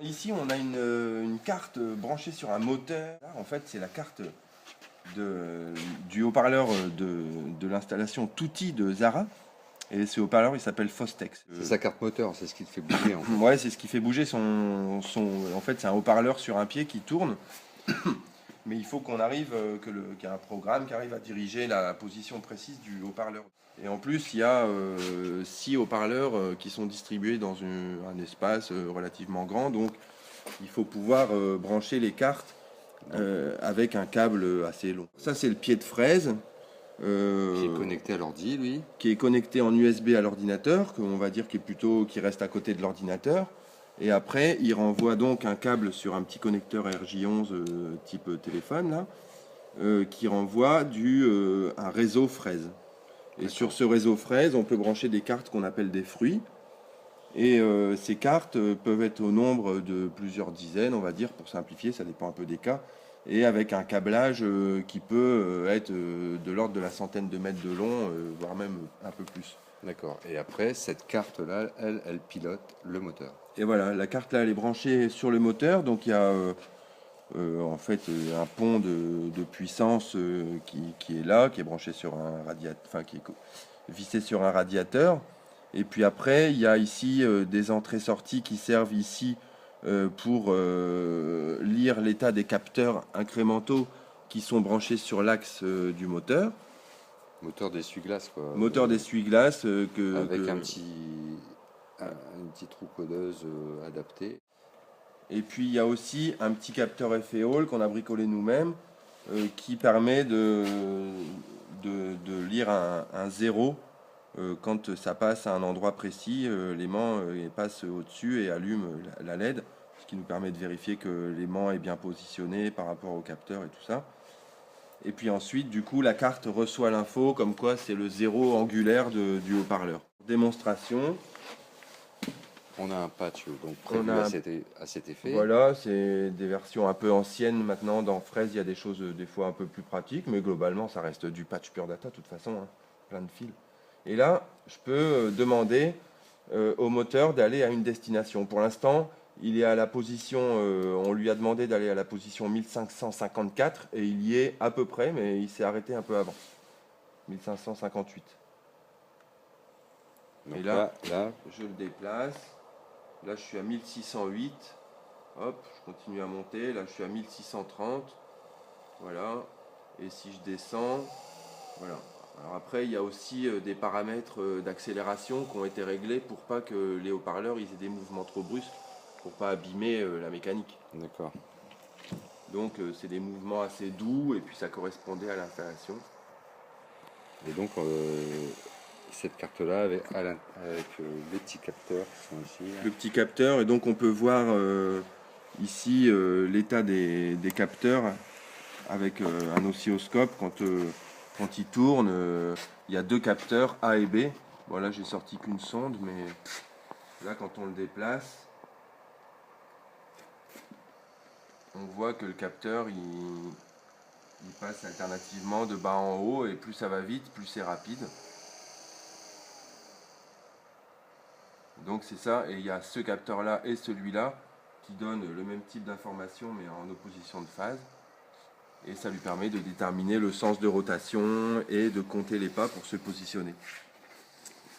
Ici, on a une carte branchée sur un moteur. Là, en fait, c'est la carte du haut-parleur de l'installation Tutti de Zara. Et ce haut-parleur, il s'appelle Fostex. C'est sa carte moteur, c'est ce qui te fait bouger en fait. Ouais, c'est ce qui fait bouger En fait, c'est un haut-parleur sur un pied qui tourne. Mais il faut qu'on arrive, qu'il y ait un programme qui arrive à diriger la position précise du haut-parleur. Et en plus, il y a 6 haut-parleurs qui sont distribués dans un espace relativement grand. Donc, il faut pouvoir brancher les cartes avec un câble assez long. Ça, c'est le pied de fraise. Qui est connecté à l'ordi, lui. Qui est connecté en USB à l'ordinateur, qu'on va dire qui reste à côté de l'ordinateur. Et après, il renvoie donc un câble sur un petit connecteur RJ11 type téléphone, là, qui renvoie un réseau fraise. Et sur ce réseau fraise, on peut brancher des cartes qu'on appelle des fruits. Et ces cartes peuvent être au nombre de plusieurs dizaines, on va dire, pour simplifier, ça dépend un peu des cas. Et avec un câblage qui peut être de l'ordre de la centaine de mètres de long, voire même un peu plus. D'accord. Et après, cette carte-là, elle pilote le moteur. Et voilà, la carte là, elle est branchée sur le moteur, donc il y a en fait un pont de puissance qui est là, qui est branché sur un radiateur, enfin qui est vissé sur un radiateur. Et puis après, il y a ici des entrées-sorties qui servent ici pour lire l'état des capteurs incrémentaux qui sont branchés sur l'axe du moteur. Moteur d'essuie-glace, quoi. Moteur d'essuie-glace avec un petit trou codeuse adapté. Et puis il y a aussi un petit capteur FE-Hall qu'on a bricolé nous-mêmes qui permet de lire un zéro quand ça passe à un endroit précis. L'aimant passe au-dessus et allume la LED, ce qui nous permet de vérifier que l'aimant est bien positionné par rapport au capteur et tout ça. Et puis ensuite, du coup, la carte reçoit l'info comme quoi c'est le zéro angulaire du haut-parleur. Démonstration. On a un patch donc prévu à cet effet. Voilà, c'est des versions un peu anciennes maintenant. Dans Fraise, il y a des choses des fois un peu plus pratiques, mais globalement, ça reste du patch pure data de toute façon, hein, plein de fils. Et là, je peux demander au moteur d'aller à une destination. Pour l'instant, il est à la position, on lui a demandé d'aller à la position 1554 et il y est à peu près, mais il s'est arrêté un peu avant. 1558. Donc et là, je le déplace. Là, je suis à 1608. Hop, je continue à monter. Là, je suis à 1630. Voilà. Et si je descends, voilà. Alors après, il y a aussi des paramètres d'accélération qui ont été réglés pour pas que les haut-parleurs ils aient des mouvements trop brusques, pour pas abîmer la mécanique. D'accord. Donc, c'est des mouvements assez doux et puis ça correspondait à l'installation. Et donc, cette carte-là avec les petits capteurs qui sont ici. Le petit capteur, et donc on peut voir ici l'état des capteurs avec un oscilloscope. Quand il tourne, il y a 2 capteurs A et B. Bon, là j'ai sorti qu'une sonde, mais là quand on le déplace, on voit que le capteur il passe alternativement de bas en haut, et plus ça va vite, plus c'est rapide. Donc c'est ça, et il y a ce capteur là et celui-là qui donnent le même type d'information mais en opposition de phase. Et ça lui permet de déterminer le sens de rotation et de compter les pas pour se positionner.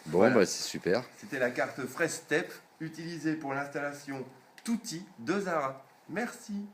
Bon, voilà. Bah, c'est super. C'était la carte Fresh Step utilisée pour l'installation Tutti de Zara. Merci.